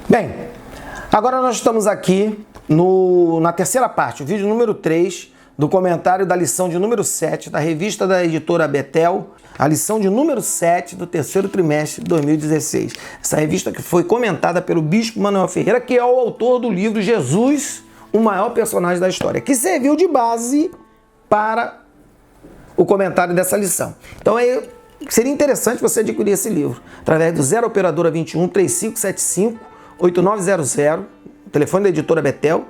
Bem, agora nós estamos aqui na terceira parte, o vídeo número 3 do comentário da lição de número 7 da revista da editora Betel, a lição de número 7 do terceiro trimestre de 2016. Essa revista que foi comentada pelo Bispo Manuel Ferreira, que é o autor do livro Jesus, o maior personagem da história, que serviu de base para o comentário dessa lição. Então seria interessante você adquirir esse livro através do 0 Operadora 21 3575 8900, telefone da editora Betel,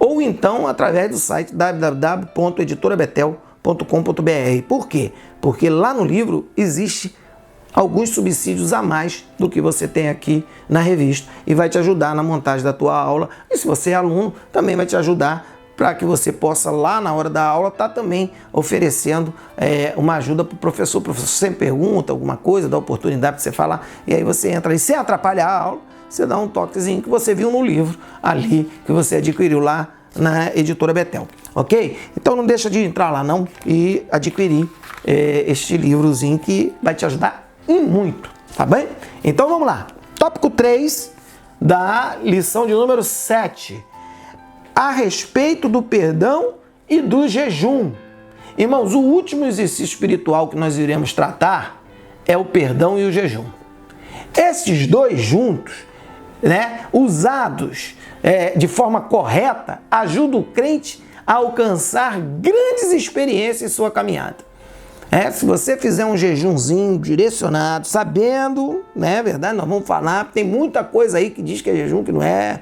ou então através do site www.editorabetel.com.br. Por quê? Porque lá no livro existe alguns subsídios a mais do que você tem aqui na revista e vai te ajudar na montagem da tua aula. E se você é aluno, também vai te ajudar para que você possa, lá na hora da aula, estar também oferecendo uma ajuda para o professor. O professor sempre pergunta alguma coisa, dá oportunidade para você falar, e aí você entra ali sem atrapalhar a aula, você dá um toquezinho que você viu no livro ali, que você adquiriu lá na editora Betel, ok? Então não deixa de entrar lá não e adquirir este livrozinho que vai te ajudar e muito, tá bem? Então vamos lá, tópico 3 da lição de número 7, a respeito do perdão e do jejum. Irmãos, o último exercício espiritual que nós iremos tratar é o perdão e o jejum. Esses dois juntos, usados de forma correta, ajudam o crente a alcançar grandes experiências em sua caminhada. Se você fizer um jejumzinho direcionado, sabendo, é verdade, nós vamos falar, tem muita coisa aí que diz que é jejum, que não é.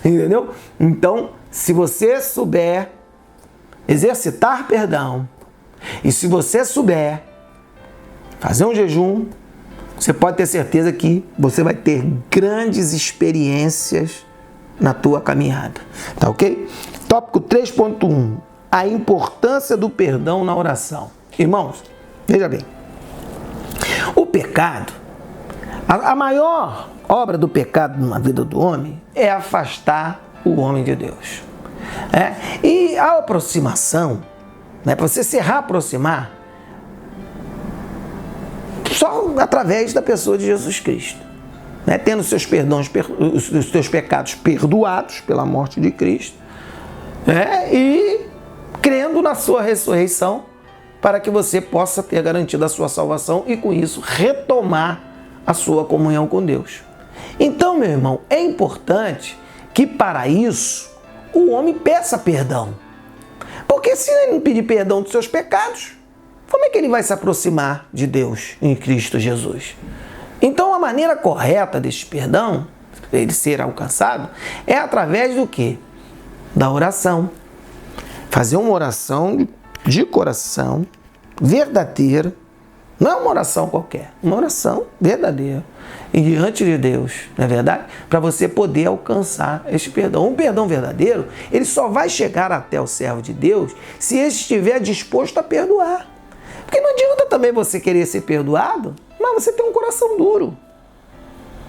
Entendeu? Então, se você souber exercitar perdão e se você souber fazer um jejum, você pode ter certeza que você vai ter grandes experiências na tua caminhada. Tá ok? Tópico 3.1. A importância do perdão na oração. Irmãos, veja bem. O pecado, a maior obra do pecado na vida do homem é afastar o homem de Deus. E a aproximação, para você se reaproximar, só através da pessoa de Jesus Cristo. Tendo os seus pecados perdoados pela morte de Cristo, e crendo na sua ressurreição, para que você possa ter garantido a sua salvação e com isso retomar a sua comunhão com Deus. Então, meu irmão, é importante que para isso o homem peça perdão. Porque se ele não pedir perdão dos seus pecados, como é que ele vai se aproximar de Deus em Cristo Jesus? Então, a maneira correta deste perdão, ele ser alcançado, é através do quê? Da oração. Fazer uma oração de coração, verdadeira, não é uma oração qualquer, uma oração verdadeira e diante de Deus, não é verdade? Para você poder alcançar este perdão. Um perdão verdadeiro, ele só vai chegar até o servo de Deus se ele estiver disposto a perdoar. Porque não adianta também você querer ser perdoado, mas você tem um coração duro.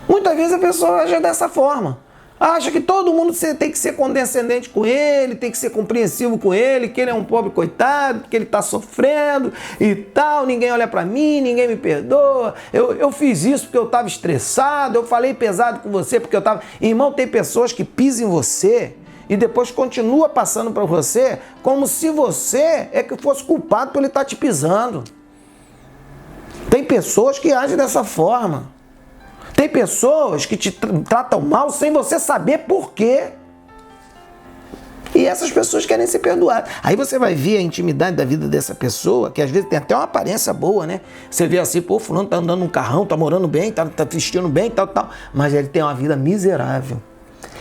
Muitas vezes a pessoa age dessa forma. Acha que todo mundo tem que ser condescendente com ele, tem que ser compreensivo com ele, que ele é um pobre coitado, que ele está sofrendo e tal, ninguém olha para mim, ninguém me perdoa, eu fiz isso porque eu estava estressado, eu falei pesado com você porque eu estava... Irmão, tem pessoas que pisam em você e depois continua passando para você como se você é que fosse culpado por ele estar te pisando. Tem pessoas que agem dessa forma. Tem pessoas que te tratam mal sem você saber por quê. E essas pessoas querem ser perdoadas. Aí você vai ver a intimidade da vida dessa pessoa, que às vezes tem até uma aparência boa, né? Você vê assim, pô, fulano tá andando num carrão, tá morando bem, tá vestindo bem, tal. Mas ele tem uma vida miserável.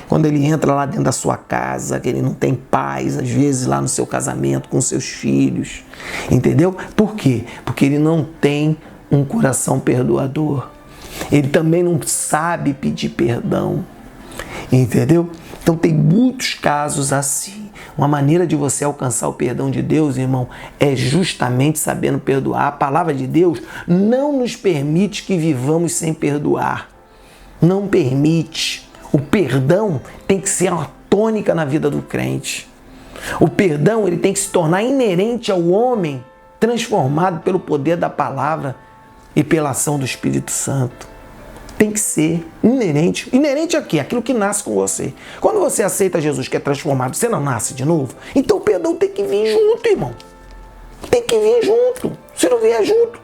Quando ele entra lá dentro da sua casa, que ele não tem paz, às vezes lá no seu casamento, com seus filhos. Entendeu? Por quê? Porque ele não tem um coração perdoador. Ele também não sabe pedir perdão, entendeu? Então tem muitos casos assim. Uma maneira de você alcançar o perdão de Deus, irmão, é justamente sabendo perdoar. A palavra de Deus não nos permite que vivamos sem perdoar. Não permite. O perdão tem que ser uma tônica na vida do crente. O perdão ele tem que se tornar inerente ao homem, transformado pelo poder da palavra e pela ação do Espírito Santo. tem que ser inerente. Inerente a quê? Aquilo que nasce com você. Quando você aceita Jesus, que é transformado, você não nasce de novo? Então o perdão tem que vir junto, irmão. Tem que vir junto. Se não vier junto,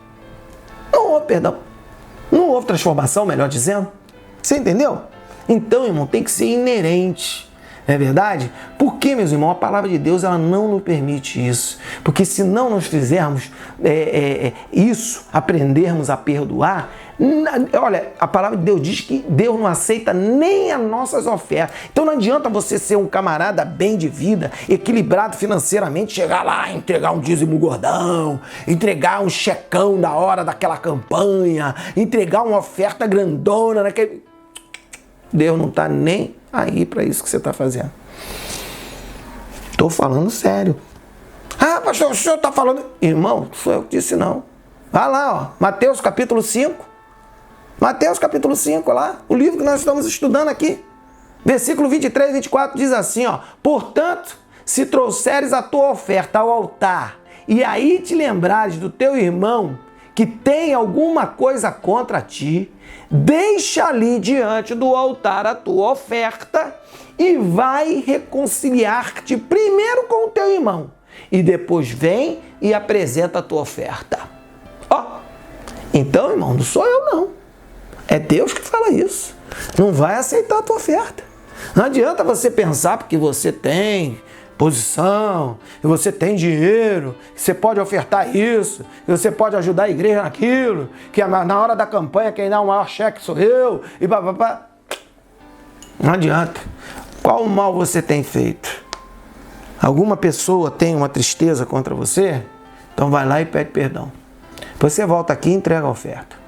não houve perdão. Não houve transformação, melhor dizendo. Você entendeu? Então, irmão, tem que ser inerente. Não é verdade? Porque, meus irmãos, a palavra de Deus ela não nos permite isso. Porque se não nós fizermos isso, aprendermos a perdoar, olha, a palavra de Deus diz que Deus não aceita nem as nossas ofertas. Então não adianta você ser um camarada bem de vida, equilibrado financeiramente, chegar lá, entregar um dízimo gordão, entregar um checão da hora daquela campanha, entregar uma oferta grandona naquele... Deus não está nem aí para isso que você está fazendo. Estou falando sério. Ah, pastor, o senhor está falando... Irmão, não sou eu que disse não. Vai lá, ó, Mateus capítulo 5. Mateus capítulo 5, lá, o livro que nós estamos estudando aqui. Versículo 23 e 24 diz assim, ó. Portanto, se trouxeres a tua oferta ao altar e aí te lembrares do teu irmão que tem alguma coisa contra ti, deixa ali diante do altar a tua oferta e vai reconciliar-te primeiro com o teu irmão e depois vem e apresenta a tua oferta. Ó, então, irmão, não sou eu não. É Deus que fala isso. Não vai aceitar a tua oferta. Não adianta você pensar porque você tem posição, que você tem dinheiro, que você pode ofertar isso, que você pode ajudar a igreja naquilo, que na hora da campanha quem dá o maior cheque sou eu, e papapá. Não adianta. Qual mal você tem feito? Alguma pessoa tem uma tristeza contra você? Então vai lá e pede perdão. Depois você volta aqui e entrega a oferta.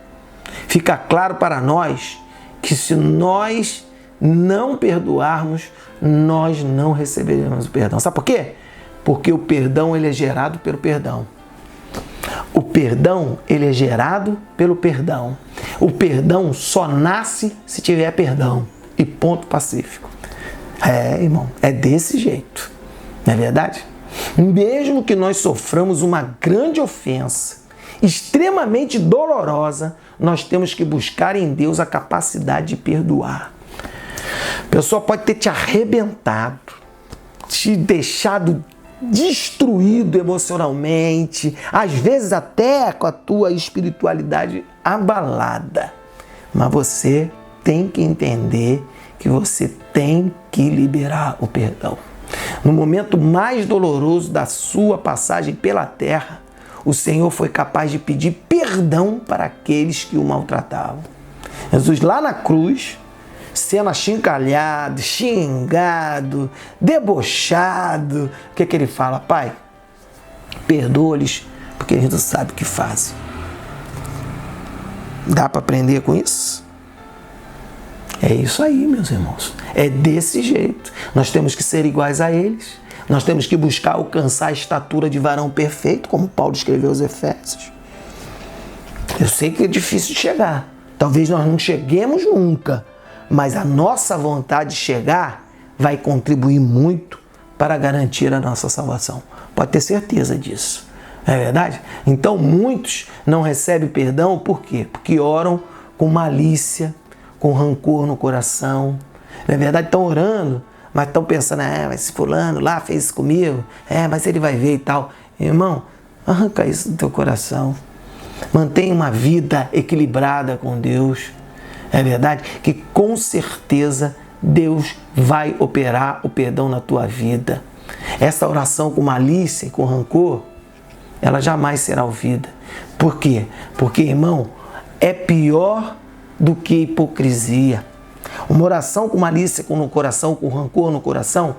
Fica claro para nós que se nós não perdoarmos, nós não receberemos o perdão. Sabe por quê? Porque o perdão ele é gerado pelo perdão. O perdão ele é gerado pelo perdão. O perdão só nasce se tiver perdão. E ponto pacífico. É, irmão, é desse jeito. Não é verdade? Mesmo que nós soframos uma grande ofensa, extremamente dolorosa, nós temos que buscar em Deus a capacidade de perdoar. A pessoa pode ter te arrebentado, te deixado destruído emocionalmente, às vezes até com a tua espiritualidade abalada. Mas você tem que entender que você tem que liberar o perdão. No momento mais doloroso da sua passagem pela terra, o Senhor foi capaz de pedir perdão para aqueles que o maltratavam. Jesus lá na cruz, sendo achincalhado, xingado, debochado, o que ele fala? Pai, perdoa-lhes, porque eles não sabem o que fazem. Dá para aprender com isso? É isso aí, meus irmãos. É desse jeito. Nós temos que ser iguais a eles. Nós temos que buscar alcançar a estatura de varão perfeito, como Paulo escreveu aos Efésios. Eu sei que é difícil de chegar. Talvez nós não cheguemos nunca, mas a nossa vontade de chegar vai contribuir muito para garantir a nossa salvação. Pode ter certeza disso. Não é verdade? Então muitos não recebem perdão, por quê? Porque oram com malícia, com rancor no coração. Na verdade, estão orando, mas estão pensando, mas esse fulano lá fez isso comigo, mas ele vai ver e tal. Irmão, arranca isso do teu coração. Mantenha uma vida equilibrada com Deus. É verdade que com certeza Deus vai operar o perdão na tua vida. Essa oração com malícia e com rancor, ela jamais será ouvida. Por quê? Porque, irmão, é pior do que hipocrisia. Uma oração com malícia no coração, com rancor no coração,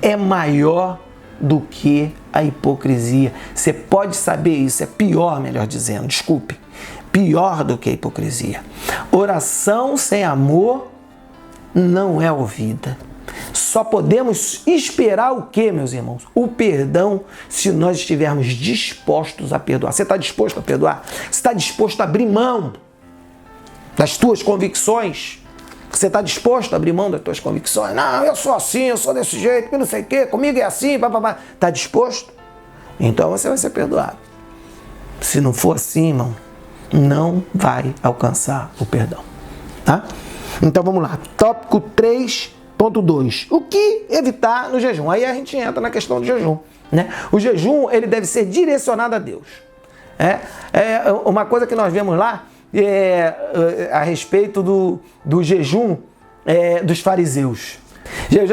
é maior do que a hipocrisia. Você pode saber isso, é pior, melhor dizendo, desculpe, pior do que a hipocrisia. Oração sem amor não é ouvida. Só podemos esperar o quê, meus irmãos? O perdão, se nós estivermos dispostos a perdoar. Você está disposto a perdoar? Você está disposto a abrir mão das tuas convicções? Você está disposto a abrir mão das tuas convicções? Não, eu sou assim, eu sou desse jeito, eu não sei o quê, comigo é assim, papapá. Está disposto? Então você vai ser perdoado. Se não for assim, irmão, não vai alcançar o perdão. tá? Então vamos lá, tópico 3.2. O que evitar no jejum? Aí a gente entra na questão do jejum, né? O jejum, ele deve ser direcionado a Deus. Uma coisa que nós vemos lá a respeito do jejum dos fariseus.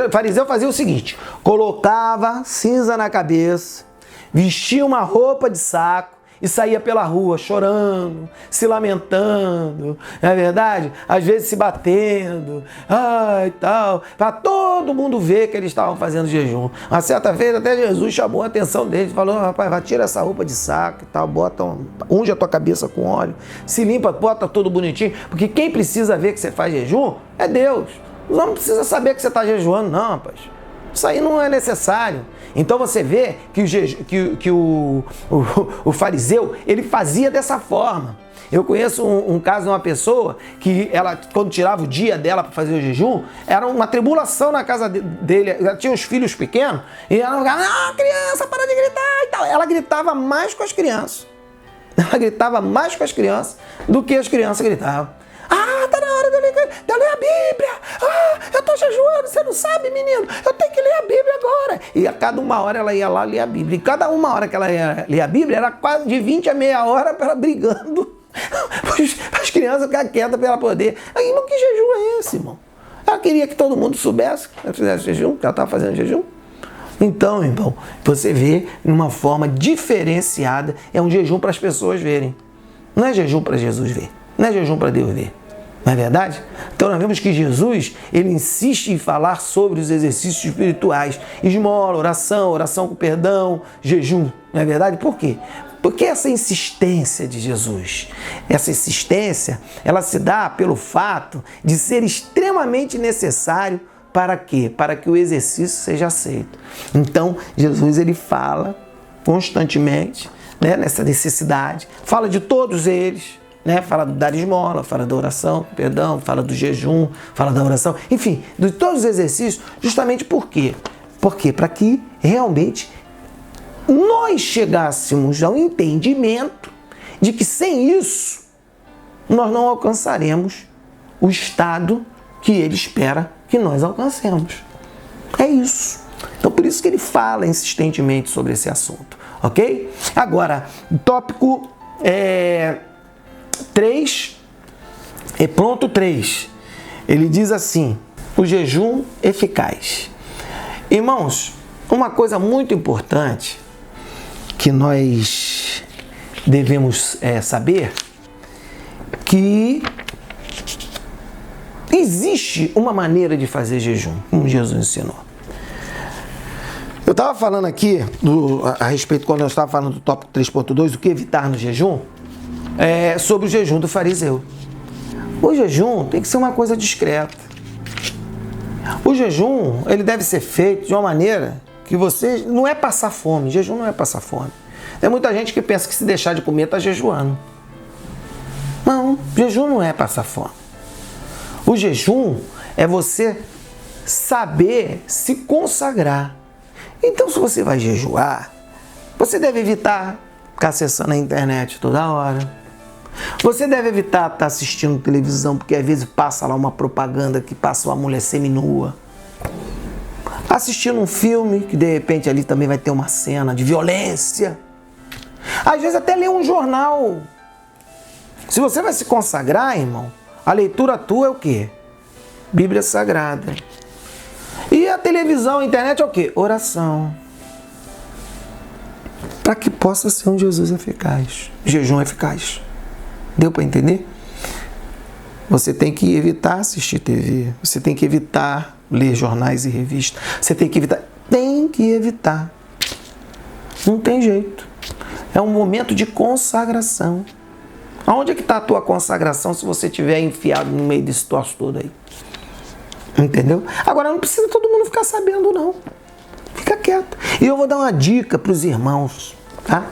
O fariseu fazia o seguinte: colocava cinza na cabeça, vestia uma roupa de saco e saía pela rua chorando, se lamentando, não é verdade? Às vezes se batendo, e tal, para todo mundo ver que eles estavam fazendo jejum. Uma certa vez até Jesus chamou a atenção deles, falou: rapaz, vai, tira essa roupa de saco e tal, unge a tua cabeça com óleo, se limpa, bota tudo bonitinho, porque quem precisa ver que você faz jejum é Deus. Não precisa saber que você está jejuando, não, rapaz. Isso aí não é necessário. Então você vê que o fariseu, ele fazia dessa forma. Eu conheço um caso de uma pessoa que ela, quando tirava o dia dela para fazer o jejum, era uma tribulação na casa dele. Ela tinha uns filhos pequenos e ela ficava: criança, para de gritar e tal. Ela gritava mais com as crianças. Ela gritava mais com as crianças do que as crianças gritavam. Tá na hora de eu ler a Bíblia. Eu tô jejuando, você não sabe, menino? Eu tenho que ler a Bíblia agora. E a cada uma hora ela ia lá ler a Bíblia. E cada uma hora que ela ia ler a Bíblia, era quase de 20 a meia hora para ela brigando. Para as crianças ficarem quietas para ela poder. Aí, mas que jejum é esse, irmão? Ela queria que todo mundo soubesse que ela fizesse jejum, que ela estava fazendo jejum. Então, irmão, você vê uma forma diferenciada. É um jejum para as pessoas verem. Não é jejum para Jesus ver. Não é jejum para Deus ver. Não é verdade? Então nós vemos que Jesus, ele insiste em falar sobre os exercícios espirituais. Esmola, oração com perdão, jejum. Não é verdade? Por quê? Porque essa insistência de Jesus, essa insistência, ela se dá pelo fato de ser extremamente necessário para quê? Para que o exercício seja aceito. Então, Jesus, ele fala constantemente, né, nessa necessidade, fala de todos eles, né? Fala do dar esmola, fala da oração, perdão, fala do jejum, fala da oração, enfim, de todos os exercícios, justamente por quê? Porque para que realmente nós chegássemos ao entendimento de que sem isso nós não alcançaremos o estado que ele espera que nós alcancemos. É isso. Então por isso que ele fala insistentemente sobre esse assunto, ok? Agora, tópico 3, ele diz assim: o jejum eficaz. Irmãos, uma coisa muito importante que nós devemos saber, que existe uma maneira de fazer jejum, como Jesus ensinou. Eu estava falando aqui a respeito, quando eu estava falando do tópico 3.2, o que evitar no jejum, sobre o jejum do fariseu. O jejum tem que ser uma coisa discreta. O jejum, ele deve ser feito de uma maneira que você... Não é passar fome, jejum não é passar fome. Tem muita gente que pensa que se deixar de comer está jejuando. Não, jejum não é passar fome. O jejum é você saber se consagrar. Então, se você vai jejuar, você deve evitar ficar acessando a internet toda hora. Você deve evitar estar assistindo televisão, porque às vezes passa lá uma propaganda que passa uma mulher seminua. Assistindo um filme, que de repente ali também vai ter uma cena de violência. Às vezes até ler um jornal. Se você vai se consagrar, irmão, a leitura tua é o quê? Bíblia Sagrada. E a televisão, a internet é o quê? Oração. Para que possa ser um Jesus eficaz, jejum eficaz. Deu para entender? Você tem que evitar assistir TV, você tem que evitar ler jornais e revistas, você tem que evitar. Não tem jeito. É um momento de consagração. Aonde é que está a tua consagração se você estiver enfiado no meio desse troço todo aí? Entendeu? Agora não precisa todo mundo ficar sabendo, não. Fica quieto. E eu vou dar uma dica para os irmãos, tá?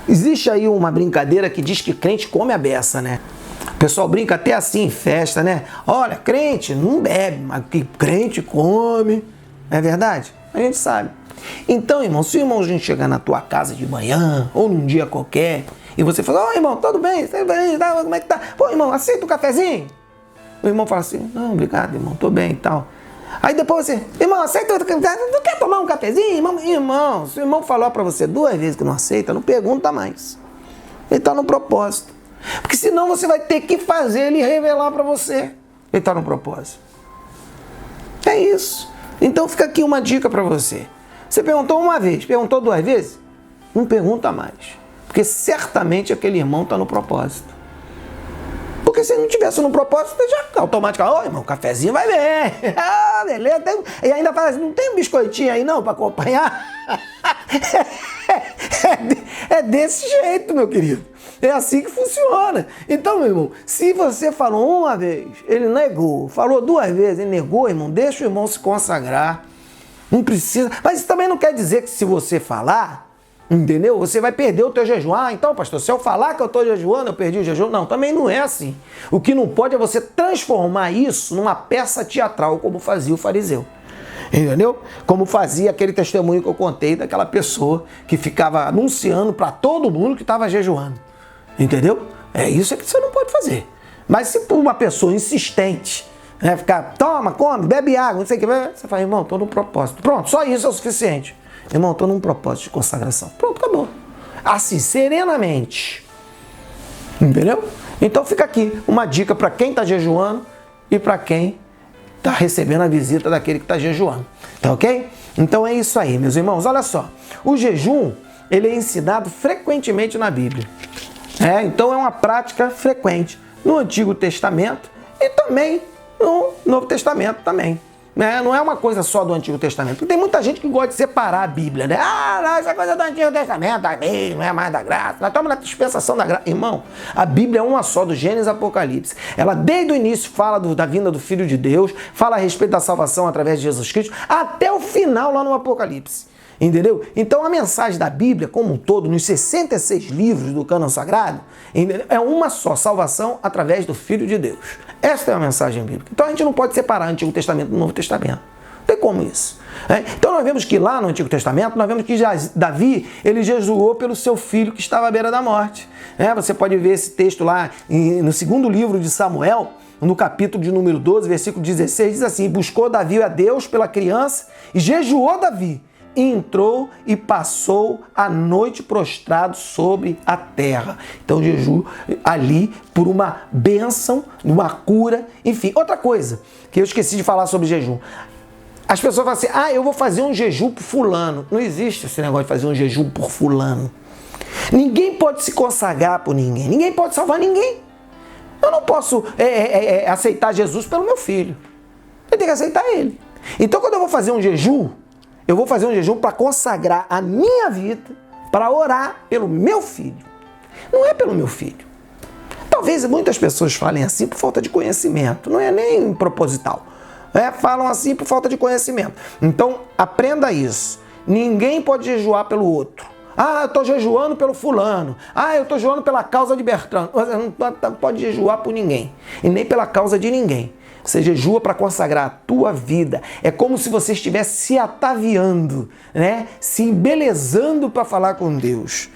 Existe aí uma brincadeira que diz que crente come a beça, né? O pessoal brinca até assim em festa, né? Olha, crente não bebe, mas que crente come. É verdade? A gente sabe. Então, irmão, se o irmãozinho chegar na tua casa de manhã ou num dia qualquer e você fala: ô, irmão, tudo bem? Como é que tá? Pô, irmão, aceita um cafezinho? o irmão fala assim, não, obrigado, irmão, tô bem e tal. Aí depois você, irmão, aceita outro café? Não quer tomar um cafezinho? Irmão, se o irmão falou para você 2 vezes que não aceita, não pergunta mais. Ele está no propósito. Porque senão você vai ter que fazer ele revelar para você. Ele está no propósito. É isso. Então fica aqui uma dica para você. Você perguntou uma vez, perguntou 2 vezes? Não pergunta mais. Porque certamente aquele irmão está no propósito. Porque se ele não tivesse no propósito, já automaticamente, ô irmão, o cafezinho vai bem. Ah, beleza. E ainda fala assim, não tem um biscoitinho aí não para acompanhar? É desse jeito, meu querido. É assim que funciona. Então, meu irmão, se você falou uma vez, ele negou. Falou 2 vezes, ele negou, irmão, deixa o irmão se consagrar. Não precisa. Mas isso também não quer dizer que se você falar, entendeu? Você vai perder o teu jejum. Ah, então, pastor, se eu falar que eu estou jejuando, eu perdi o jejum. Não, também não é assim. O que não pode é você transformar isso numa peça teatral, como fazia o fariseu. Entendeu? Como fazia aquele testemunho que eu contei daquela pessoa que ficava anunciando para todo mundo que estava jejuando. Entendeu? É isso que você não pode fazer. Mas se por uma pessoa insistente, né, ficar, toma, come, bebe água, não sei o que, você fala, irmão, estou no propósito. Pronto, só isso é o suficiente. Irmão, estou num propósito de consagração. Pronto, acabou. Assim, serenamente. Entendeu? Então fica aqui uma dica para quem está jejuando e para quem está recebendo a visita daquele que está jejuando. Tá ok? Então é isso aí, meus irmãos. Olha só. O jejum, ele é ensinado frequentemente na Bíblia. Então é uma prática frequente no Antigo Testamento e também no Novo Testamento também. Não é uma coisa só do Antigo Testamento. Porque tem muita gente que gosta de separar a Bíblia, né? Ah, não, essa coisa do Antigo Testamento, a Bíblia não é mais da graça. Nós estamos na dispensação da graça. Irmão, a Bíblia é uma só, do Gênesis ao Apocalipse. Ela desde o início fala da vinda do Filho de Deus, fala a respeito da salvação através de Jesus Cristo, até o final lá no Apocalipse. Entendeu? Então a mensagem da Bíblia, como um todo, nos 66 livros do cânon sagrado, entendeu? É uma só, salvação através do Filho de Deus. Esta é a mensagem bíblica. Então a gente não pode separar o Antigo Testamento do Novo Testamento. Não tem como isso. Então nós vemos que lá no Antigo Testamento, nós vemos que Davi, ele jejuou pelo seu filho que estava à beira da morte. Você pode ver esse texto lá no 2º livro de Samuel, no capítulo de número 12, versículo 16, diz assim, buscou Davi a Deus pela criança e jejuou Davi. Entrou e passou a noite prostrado sobre a terra. Então jejum ali por uma bênção, uma cura, enfim. Outra coisa que eu esqueci de falar sobre jejum. As pessoas falam assim, eu vou fazer um jejum por fulano. Não existe esse negócio de fazer um jejum por fulano. Ninguém pode se consagrar por ninguém. Ninguém pode salvar ninguém. Eu não posso aceitar Jesus pelo meu filho. Eu tenho que aceitar ele. Então quando eu vou fazer um jejum, eu vou fazer um jejum para consagrar a minha vida, para orar pelo meu filho. Não é pelo meu filho. Talvez muitas pessoas falem assim por falta de conhecimento. Não é nem proposital. Falam assim por falta de conhecimento. Então, aprenda isso. Ninguém pode jejuar pelo outro. Eu estou jejuando pelo fulano. Eu estou jejuando pela causa de Bertrand. Você não pode jejuar por ninguém. E nem pela causa de ninguém. Você jejua para consagrar a tua vida. É como se você estivesse se ataviando, né? Se embelezando para falar com Deus.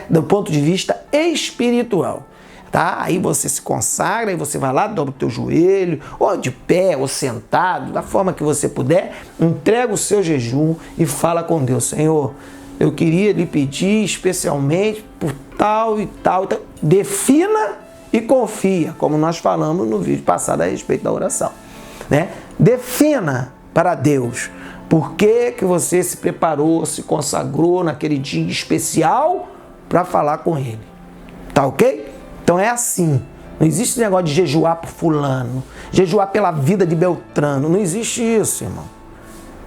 Do ponto de vista espiritual. Tá? Aí você se consagra, aí você vai lá, dobra o teu joelho, ou de pé, ou sentado, da forma que você puder, entrega o seu jejum e fala com Deus. Senhor, eu queria lhe pedir especialmente por tal e tal. Defina e confia, como nós falamos no vídeo passado a respeito da oração. Né? Defina para Deus por que você se preparou, se consagrou naquele dia especial para falar com Ele. Tá ok? Então é assim. Não existe esse negócio de jejuar por fulano, jejuar pela vida de Beltrano. Não existe isso, irmão.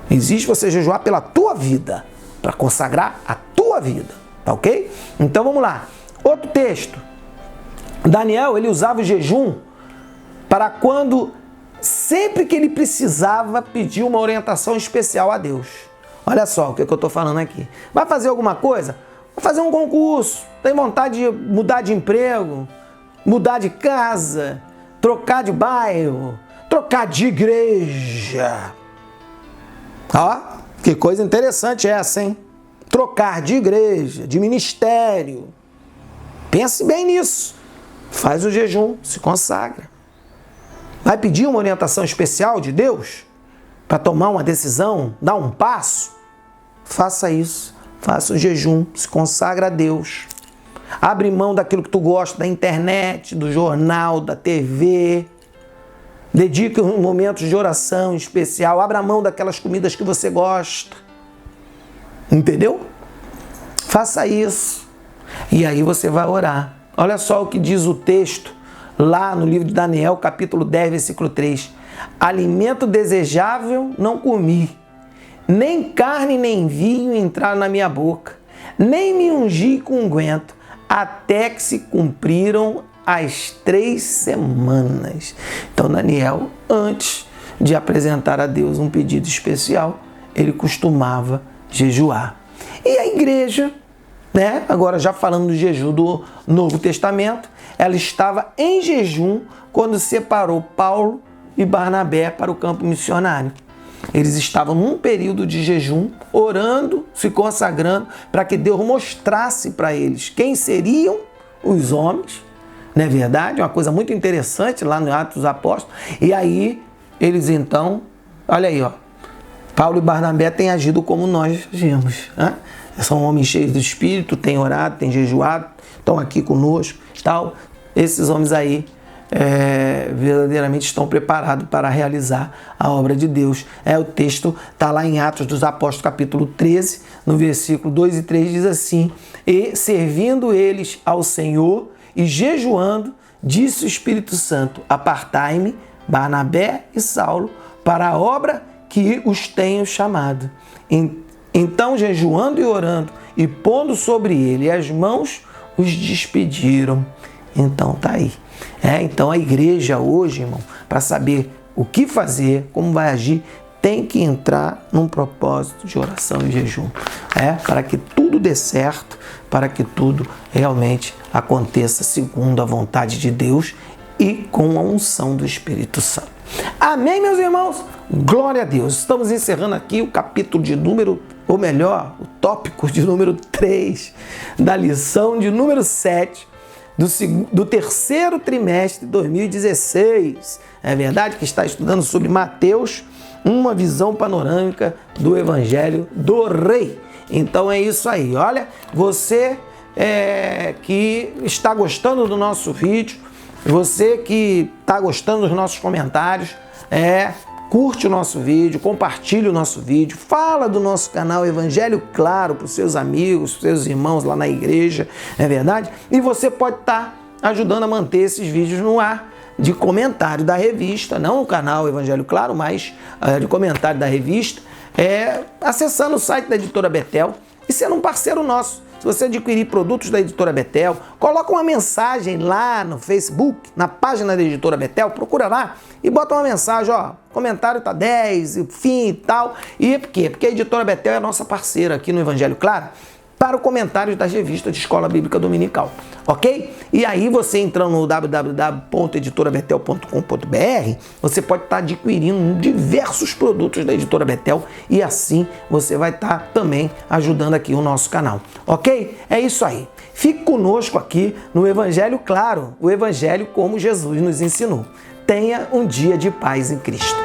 Existe você jejuar pela tua vida, para consagrar a tua vida. Tá ok? Então vamos lá. Outro texto. Daniel, ele usava o jejum para quando, sempre que ele precisava pedir uma orientação especial a Deus. Olha só o que eu estou falando aqui. Vai fazer alguma coisa? Vai fazer um concurso, tem vontade de mudar de emprego, mudar de casa, trocar de bairro, trocar de igreja. Que coisa interessante essa, hein? Trocar de igreja, de ministério. Pense bem nisso. Faz o jejum, se consagra. Vai pedir uma orientação especial de Deus para tomar uma decisão, dar um passo? Faça isso. Faça um jejum, se consagra a Deus. Abre mão daquilo que tu gosta, da internet, do jornal, da TV. Dedique momentos de oração especial. Abra mão daquelas comidas que você gosta. Entendeu? Faça isso. E aí você vai orar. Olha só o que diz o texto lá no livro de Daniel, capítulo 10, versículo 3. Alimento desejável não comi, nem carne nem vinho entraram na minha boca, nem me ungi com unguento, até que se cumpriram as 3 semanas. Então Daniel, antes de apresentar a Deus um pedido especial, ele costumava jejuar. E a igreja, né, agora já falando do jejum do Novo Testamento, ela estava em jejum quando separou Paulo e Barnabé para o campo missionário. Eles estavam num período de jejum, orando, se consagrando, para que Deus mostrasse para eles quem seriam os homens, não é verdade? Uma coisa muito interessante lá no Atos dos Apóstolos. E aí, eles então, olha aí, ó, Paulo e Barnabé têm agido como nós agimos, né? São homens cheios do Espírito, têm orado, têm jejuado, estão aqui conosco, tal. Esses homens aí verdadeiramente estão preparados para realizar a obra de Deus. O texto está lá em Atos dos Apóstolos, capítulo 13, no versículo 2 e 3, diz assim: e servindo eles ao Senhor e jejuando, disse o Espírito Santo: apartai-me, Barnabé e Saulo, para a obra que os tenho chamado. Então, jejuando e orando e pondo sobre ele as mãos, os despediram. Então tá aí. Então a igreja hoje, irmão, para saber o que fazer, como vai agir, tem que entrar num propósito de oração e jejum. Para que tudo dê certo, para que tudo realmente aconteça segundo a vontade de Deus e com a unção do Espírito Santo. Amém, meus irmãos? Glória a Deus. Estamos encerrando aqui o capítulo de número, ou melhor, o tópico de número 3 da lição de número 7 do terceiro trimestre de 2016. É verdade que está estudando sobre Mateus, uma visão panorâmica do Evangelho do Rei. Então é isso aí. Olha, você que está gostando do nosso vídeo, você que está gostando dos nossos comentários, curte o nosso vídeo, compartilhe o nosso vídeo, fala do nosso canal Evangelho Claro para os seus amigos, para os seus irmãos lá na igreja, não é verdade? E você pode estar ajudando a manter esses vídeos no ar, de comentário da revista, não no canal Evangelho Claro, mas de comentário da revista, acessando o site da Editora Betel e sendo um parceiro nosso. Se você adquirir produtos da Editora Betel, coloca uma mensagem lá no Facebook, na página da Editora Betel, procura lá e bota uma mensagem, ó, comentário tá 10, enfim e tal. E por quê? Porque a Editora Betel é a nossa parceira aqui no Evangelho Claro para o comentário das revistas de Escola Bíblica Dominical, ok? E aí você entrando no www.editorabetel.com.br, você pode estar adquirindo diversos produtos da Editora Betel e assim você vai estar também ajudando aqui o nosso canal, ok? É isso aí. Fique conosco aqui no Evangelho Claro, o Evangelho como Jesus nos ensinou. Tenha um dia de paz em Cristo.